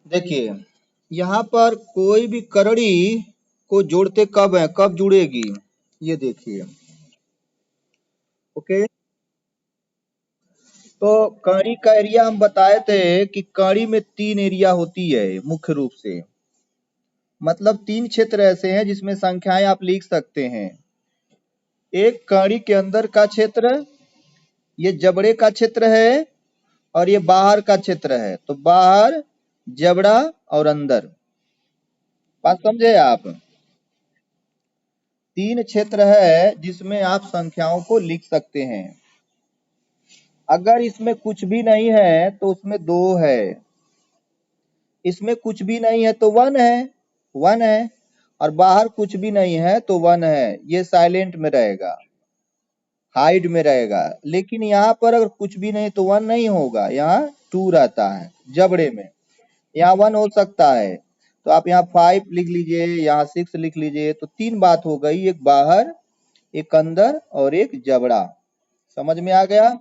देखिए, यहाँ पर कोई भी करड़ी को जोड़ते कब है, कब जुड़ेगी, ये देखिए। ओके, तो कड़ी का एरिया हम बताए थे कि कड़ी में 3 एरिया होती है मुख्य रूप से। मतलब 3 क्षेत्र ऐसे हैं जिसमें संख्याएं आप लिख सकते हैं। एक कड़ी के अंदर का क्षेत्र, ये जबड़े का क्षेत्र है, और ये बाहर का क्षेत्र है। तो बाहर, जबड़ा और अंदर। बात समझे आप? 3 क्षेत्र है जिसमें आप संख्याओं को लिख सकते हैं। अगर इसमें कुछ भी नहीं है तो उसमें 2 है, इसमें कुछ भी नहीं है तो 1 है, 1 है, और बाहर कुछ भी नहीं है तो 1 है। ये साइलेंट में रहेगा, हाइड में रहेगा। लेकिन यहाँ पर अगर कुछ भी नहीं तो 1 नहीं होगा, यहाँ 2 रहता है जबड़े में। यहाँ 1 हो सकता है, तो आप यहाँ 5 लिख लीजिए, यहाँ 6 लिख लीजिए। तो 3 बात हो गई, एक बाहर, एक अंदर और एक जबड़ा। समझ में आ गया?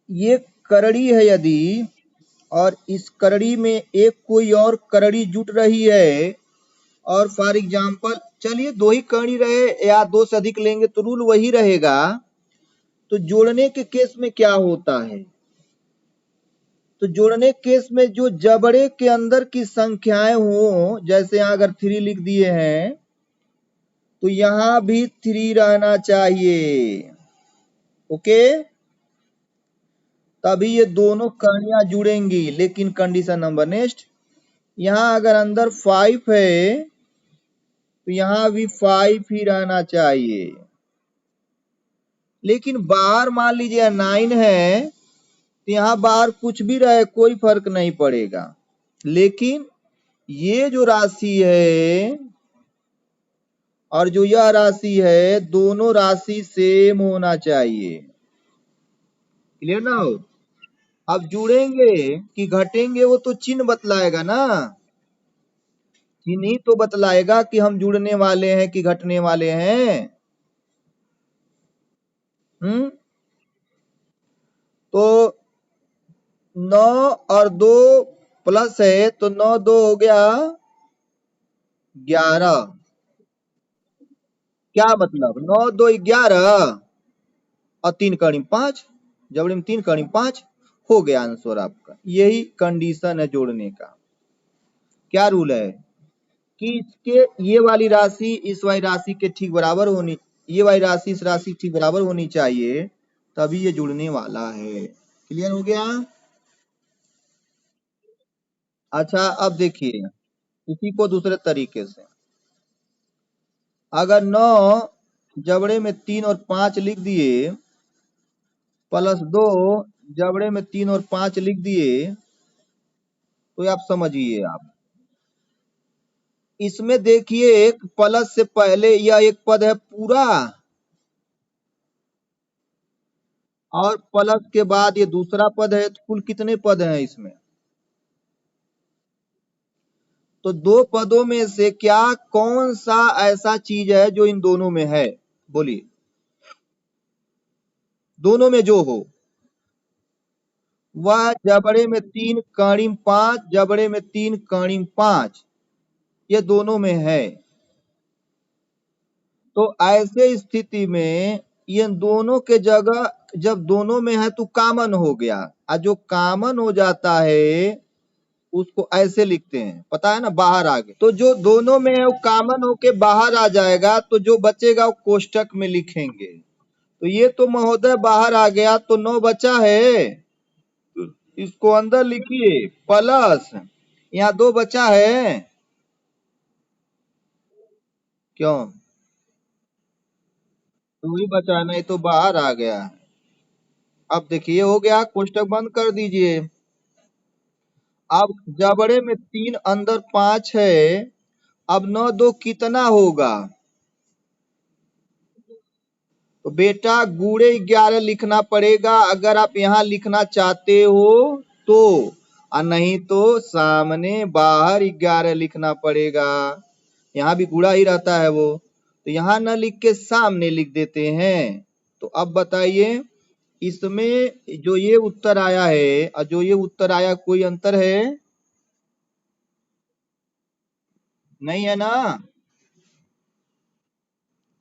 ये करड़ी है यदि, और इस करड़ी में एक कोई और करड़ी जुट रही है, और फॉर एग्जाम्पल चलिए 2 ही करड़ी रहे या 2 से अधिक लेंगे तो रूल वही रहेगा। तो जोड़ने के केस में क्या होता है? तो जोड़ने केस में जो जबड़े के अंदर की संख्याएं हो, जैसे यहाँ अगर 3 लिख दिए हैं तो यहाँ भी 3 रहना चाहिए। ओके, तभी ये दोनों कड़ियां जुड़ेंगी। लेकिन कंडीशन नंबर नेक्स्ट, यहाँ अगर अंदर 5 है तो यहाँ भी 5 ही रहना चाहिए। लेकिन बाहर मान लीजिए 9 है, तो यहाँ बाहर कुछ भी रहे कोई फर्क नहीं पड़ेगा। लेकिन ये जो राशि है और जो यह राशि है, दोनों राशि सेम होना चाहिए। क्लियर ना हो? अब जुड़ेंगे कि घटेंगे वो तो चिन्ह बतलाएगा ना, चिन्ह ही तो बतलाएगा कि हम जुड़ने वाले हैं कि घटने वाले हैं। तो 9 और 2 प्लस है तो 9 2 हो गया 11। क्या मतलब? 9 2 11 और 3 कड़ी 5, जबड़े में 3 कड़ी 5 हो गया आंसर आपका। यही कंडीशन है जोड़ने का। क्या रूल है कि इसके ये वाली राशि इस वाली राशि के ठीक बराबर होनी, ये वाली राशि इस राशि ठीक बराबर होनी चाहिए, तभी ये जुड़ने वाला है। क्लियर हो गया? अच्छा, अब देखिए इसी को दूसरे तरीके से। अगर 9 जबड़े में 3 और 5 लिख दिए, प्लस 2 जबड़े में 3 और 5 लिख दिए, तो आप समझिए। आप इसमें देखिए, एक प्लस से पहले यह एक पद है पूरा, और प्लस के बाद ये दूसरा पद है। तो कुल कितने पद हैं इसमें? तो 2 पदों में से क्या कौन सा ऐसा चीज है जो इन दोनों में है? बोलिए, दोनों में जो हो वह जबड़े में 3 कड़ीम 5, जबड़े में 3 कड़ीम 5, ये दोनों में है। तो ऐसे स्थिति में ये दोनों के जगह जब दोनों में है तो कॉमन हो गया, और जो कॉमन हो जाता है उसको ऐसे लिखते हैं, पता है ना, बाहर आ गए। तो जो दोनों में है वो कॉमन होके बाहर आ जाएगा, तो जो बचेगा वो कोष्टक में लिखेंगे। तो ये तो महोदय बाहर आ गया, तो 9 बचा है, इसको अंदर लिखिए प्लस, यहाँ 2 बचा है। क्यों? 2 ही बचा है, नहीं तो बाहर आ गया है। अब देखिए हो गया, कोष्टक बंद कर दीजिए। अब जबड़े में 3 अंदर 5 है, अब 9 2 कितना होगा? तो बेटा गुणे 11 लिखना पड़ेगा अगर आप यहाँ लिखना चाहते हो तो, और नहीं तो सामने बाहर 11 लिखना पड़ेगा। यहाँ भी गुणा ही रहता है वो, तो यहाँ न लिख के सामने लिख देते हैं। तो अब बताइए, इसमें जो ये उत्तर आया है और जो ये उत्तर आया, कोई अंतर है? नहीं है ना?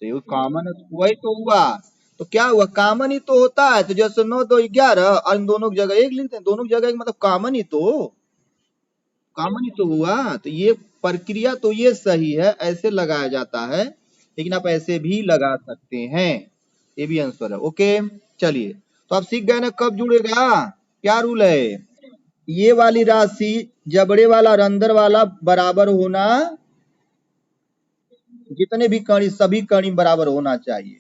तो ये कॉमन वही तो हुआ। तो क्या हुआ, कॉमन ही तो होता है। तो जैसे 9 2 11 और इन दोनों की जगह एक लिखते हैं, दोनों की जगह एक, मतलब कॉमन ही तो, कॉमन ही तो हुआ। तो ये प्रक्रिया तो ये सही है, ऐसे लगाया जाता है, लेकिन आप ऐसे भी लगा सकते हैं। ये भी आंसर है। ओके, चलिए। तो आप सीख गए ना कब जुड़ेगा, क्या रूल है। ये वाली राशि, जबड़े वाला और अंदर वाला बराबर होना, जितने भी कणी सभी कणी बराबर होना चाहिए,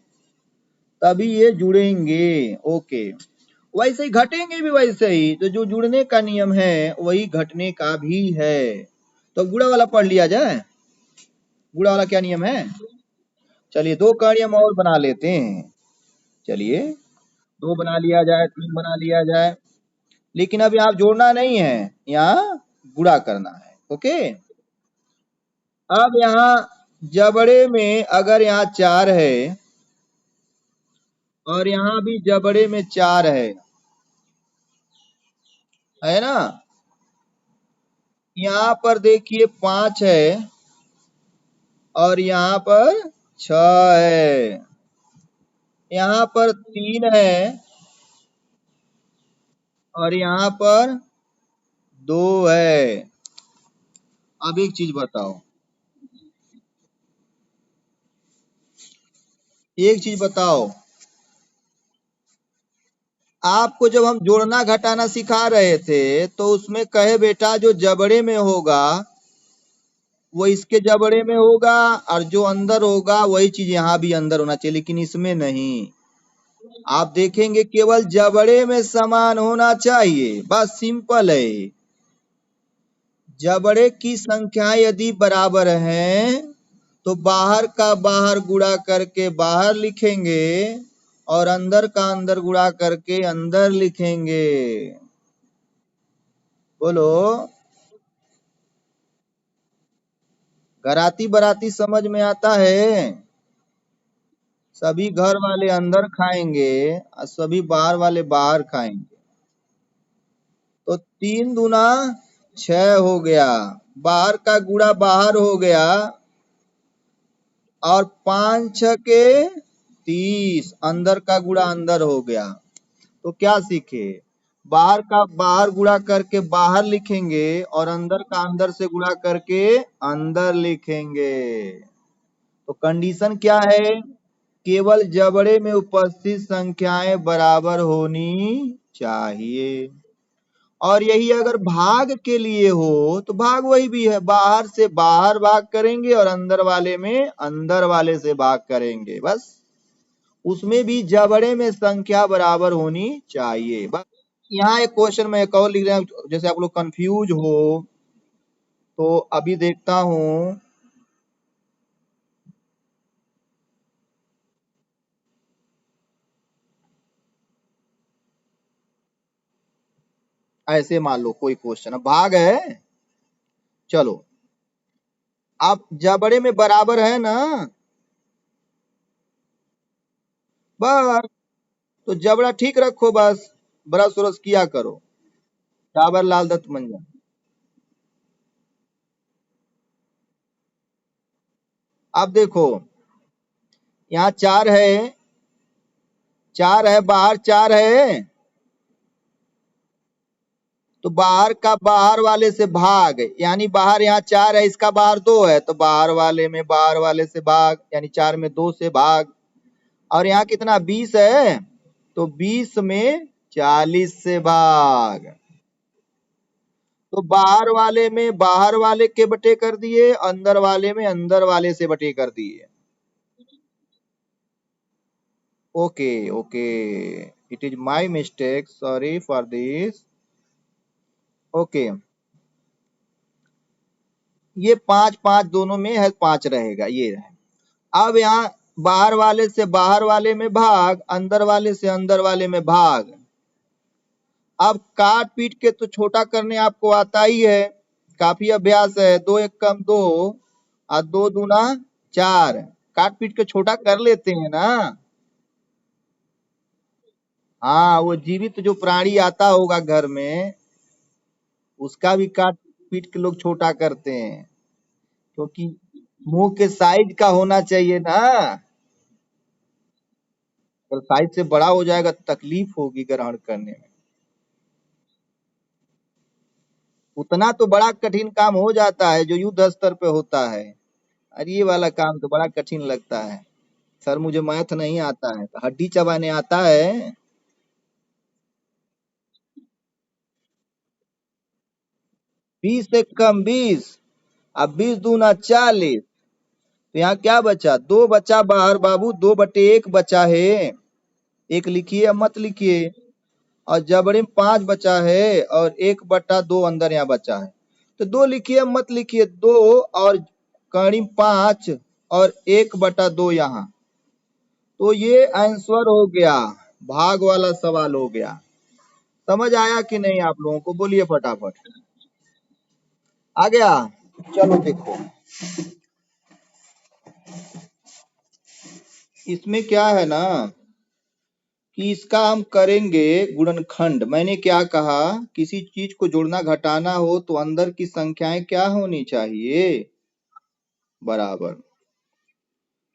तभी ये जुड़ेंगे। ओके, वैसे ही घटेंगे भी वैसे ही। तो जो जुड़ने का नियम है वही घटने का भी है। तो गुणा वाला पढ़ लिया जाए। गुणा वाला क्या नियम है? चलिए, दो कड़ी हम और बना लेते हैं। चलिए, दो बना लिया जाए, तीन बना लिया जाए। लेकिन अब यहाँ जोड़ना नहीं है, यहाँ गुणा करना है। ओके, अब यहाँ जबड़े में अगर यहाँ 4 है और यहाँ भी जबड़े में 4 है ना। यहाँ पर देखिए 5 है और यहाँ पर 6 है। यहाँ पर 3 है और यहाँ पर 2 है। अब एक चीज बताओ, एक चीज बताओ, आपको जब हम जोड़ना घटाना सिखा रहे थे तो उसमें कहे बेटा जो जबड़े में होगा वो इसके जबड़े में होगा, और जो अंदर होगा वही चीज यहाँ भी अंदर होना चाहिए, लेकिन इसमें नहीं। आप देखेंगे केवल जबड़े में समान होना चाहिए, बस सिंपल है। जबड़े की संख्या यदि बराबर हैं तो बाहर का बाहर गुणा करके बाहर लिखेंगे और अंदर का अंदर गुणा करके अंदर लिखेंगे। बोलो, घराती बराती समझ में आता है? सभी घर वाले अंदर खाएंगे और सभी बाहर वाले बाहर खाएंगे। तो 3 दूना 6 हो गया, बाहर का गुणा बाहर हो गया, और 5 6 के 30, अंदर का गुणा अंदर हो गया। तो क्या सीखे, बाहर का बाहर गुणा करके बाहर लिखेंगे और अंदर का अंदर से गुणा करके अंदर लिखेंगे। तो कंडीशन क्या है, केवल जबड़े में उपस्थित संख्याएं बराबर होनी चाहिए। और यही अगर भाग के लिए हो तो भाग वही भी है, बाहर से बाहर भाग करेंगे और अंदर वाले में अंदर वाले से भाग करेंगे, बस। उसमें भी जबड़े में संख्या बराबर होनी चाहिए, बस। यहाँ एक क्वेश्चन में एक और लिख रहे हैं, जैसे आप लोग कंफ्यूज हो तो अभी देखता हूं। ऐसे मान लो कोई क्वेश्चन भाग है, चलो, आप जबड़े में बराबर है ना, बस। तो जबड़ा ठीक रखो, बस। ब्रश उरस किया करो, डाबर लाल दत्त मंजन। अब देखो, यहाँ 4 है, 4 है बाहर, 4 है। तो बाहर का बाहर वाले से भाग, यानी बाहर यहाँ 4 है, इसका बाहर 2 है, तो बाहर वाले में बाहर वाले से भाग, यानी 4 में 2 से भाग। और यहाँ कितना 20 है, तो 20 में 40 से भाग। तो बाहर वाले में बाहर वाले के बटे कर दिए, अंदर वाले में अंदर वाले से बटे कर दिए। Okay okay, it is my mistake, sorry for this. Okay, ये 5 5 दोनों में है, 5 रहेगा, ये है। अब यहाँ बाहर वाले से बाहर वाले में भाग, अंदर वाले से अंदर वाले में भाग। अब काट पीट के तो छोटा करने आपको आता ही है, काफी अभ्यास है। 2 1 कम 2 और 2 दूना 4, काट पीट के छोटा कर लेते हैं ना। हाँ, वो जीवित जो प्राणी आता होगा घर में, उसका भी काट पीट के लोग छोटा करते हैं, क्योंकि मुंह के साइज का होना चाहिए ना। अगर साइज से बड़ा हो जाएगा तो तकलीफ होगी ग्रहण करने में। उतना तो बड़ा कठिन काम हो जाता है जो युद्ध स्तर पे होता है, और ये वाला काम तो बड़ा कठिन लगता है। सर मुझे मैथ नहीं आता है, तो हड्डी चबाने आता है। 20 से कम 20, अब 20 दूना 40, तो यहाँ क्या बचा? दो बचा बाहर बाबू, 2/1 बचा है। एक लिखिए या मत लिखिए। और जबड़े में 5 बचा है, और 1/2 अंदर यहाँ बचा है। तो 2 लिखिए मत लिखिए, 2 और करीब 5 और 1/2 यहाँ। तो ये आंसर हो गया, भाग वाला सवाल हो गया। समझ आया कि नहीं आप लोगों को? बोलिए फटाफट। आ गया? चलो देखो, इसमें क्या है ना कि इसका हम करेंगे गुणनखंड। मैंने क्या कहा, किसी चीज को जोड़ना घटाना हो तो अंदर की संख्याएं क्या होनी चाहिए? बराबर।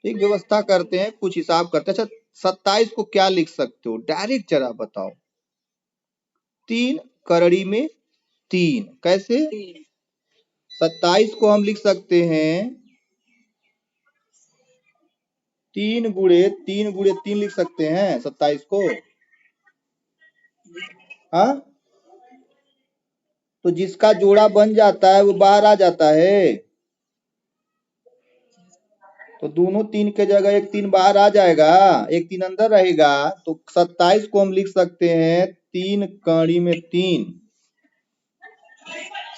एक व्यवस्था करते हैं, कुछ हिसाब करते हैं। अच्छा, 27 को क्या लिख सकते हो डायरेक्ट, जरा बताओ। 3 करड़ी में 3, कैसे? 27 को हम लिख सकते हैं 3 गुणे 3 लिख सकते हैं 27 को। हाँ, तो जिसका जोड़ा बन जाता है वो बाहर आ जाता है। तो दोनों 3 के जगह एक 3 बाहर आ जाएगा, एक 3 अंदर रहेगा। तो 27 को हम लिख सकते हैं 3 कड़ी में 3।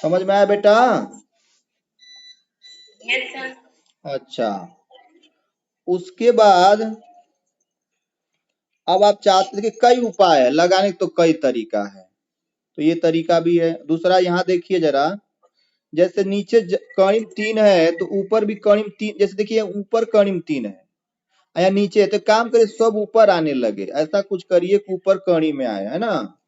समझ में आया बेटा? अच्छा, उसके बाद अब आप चाहते कि कई उपाय है लगाने, तो कई तरीका है। तो ये तरीका भी है। दूसरा यहाँ देखिए जरा, जैसे नीचे करीब 3 है तो ऊपर भी करीब 3, जैसे देखिए ऊपर करीब 3 है या नीचे है, तो काम करे सब ऊपर आने लगे। ऐसा कुछ करिए कि ऊपर कड़ी में आए, है ना?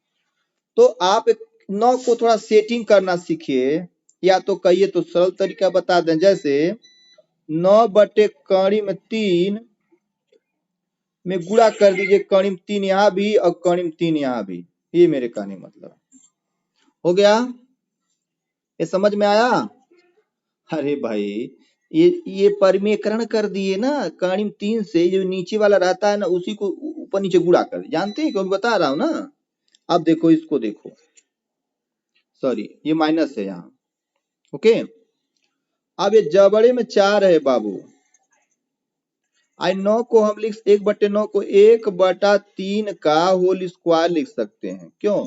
तो आप एक 9 को थोड़ा सेटिंग करना सीखिए, या तो कहिए तो सरल तरीका बता दें, जैसे 9/3 में गुणा कर दीजिए, करीब 3 यहाँ भी और करीब 3 यहाँ भी। ये मेरे कहने मतलब हो गया। ये समझ में आया? अरे भाई, ये परिमेयकरण कर दिए ना, करीब 3 से जो नीचे वाला रहता है ना, उसी को ऊपर नीचे गुणा कर दिए। जानते हैं क्यों बता रहा हूं ना? अब देखो, इसको देखो, सॉरी ये माइनस है यहाँ। ओके, अब ये जबड़े में 4 है बाबू। आई 9 को हम लिख 1/9 को 1/3 का होल स्क्वायर लिख सकते हैं। क्यों?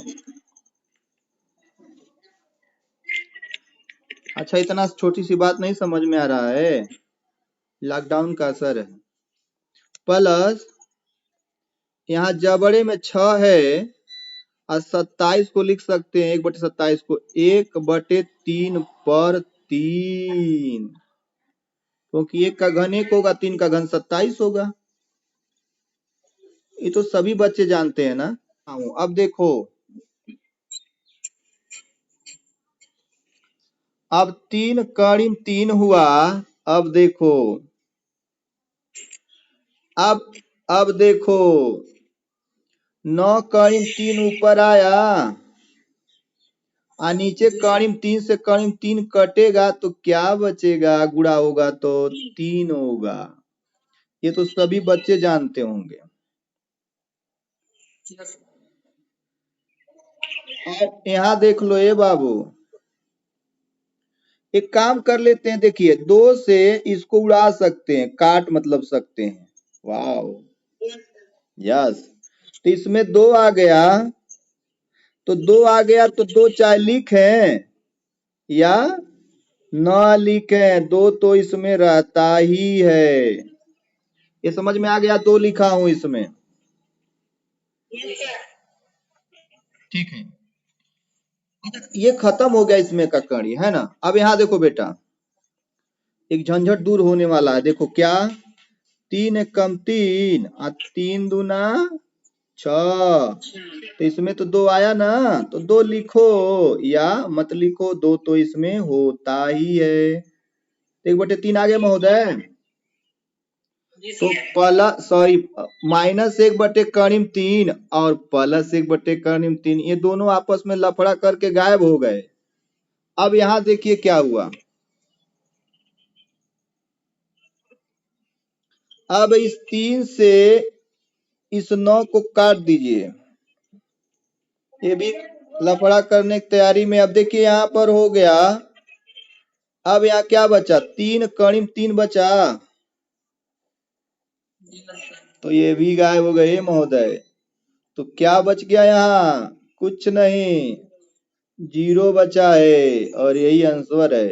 अच्छा, इतना छोटी सी बात नहीं समझ में आ रहा है? लॉकडाउन का असर है। प्लस यहाँ जबड़े में 6 है, और 27 को लिख सकते हैं 1/27 को 1/3/3, क्योंकि 1 का घन 1 होगा, 3 का घन 27 होगा। ये तो सभी बच्चे जानते हैं ना। अब देखो, अब 3 करीब 3 हुआ। अब देखो, अब देखो, 9 करीब 3 ऊपर आया, और नीचे करीब 3 से करीब 3 कटेगा तो क्या बचेगा? गुणा होगा तो 3 होगा। ये तो सभी बच्चे जानते होंगे। और यहाँ देख लो ये बाबू, एक काम कर लेते हैं, देखिए 2 से इसको उड़ा सकते हैं, काट मतलब सकते हैं। वाह, यस। तो इसमें 2 आ गया, तो 2 आ गया तो 2 चाहे लिखें या न लिखें, 2 तो इसमें रहता ही है। ये समझ में आ गया? 2 लिखा हूं इसमें, ठीक है। ये खत्म हो गया इसमें का कड़ी, है ना? अब यहाँ देखो बेटा, एक झंझट दूर होने वाला है। देखो क्या, 3 कम 3 और 3 दूना 6, तो इसमें तो 2 आया ना, तो 2 लिखो या मत लिखो, 2 तो इसमें होता ही है। 1/3 आ गया महोदय। तो -1/3 और +1/3 ये दोनों आपस में लफड़ा करके गायब हो गए। अब यहां देखिए क्या हुआ। अब इस 3 से इस 9 को काट दीजिए। ये भी लफड़ा करने की तैयारी में। अब देखिए यहाँ पर हो गया। अब यहाँ क्या बचा, 3 बचा, तो ये भी गायब हो गए महोदय। तो क्या बच गया यहाँ, कुछ नहीं, 0 बचा है और यही आंसर है।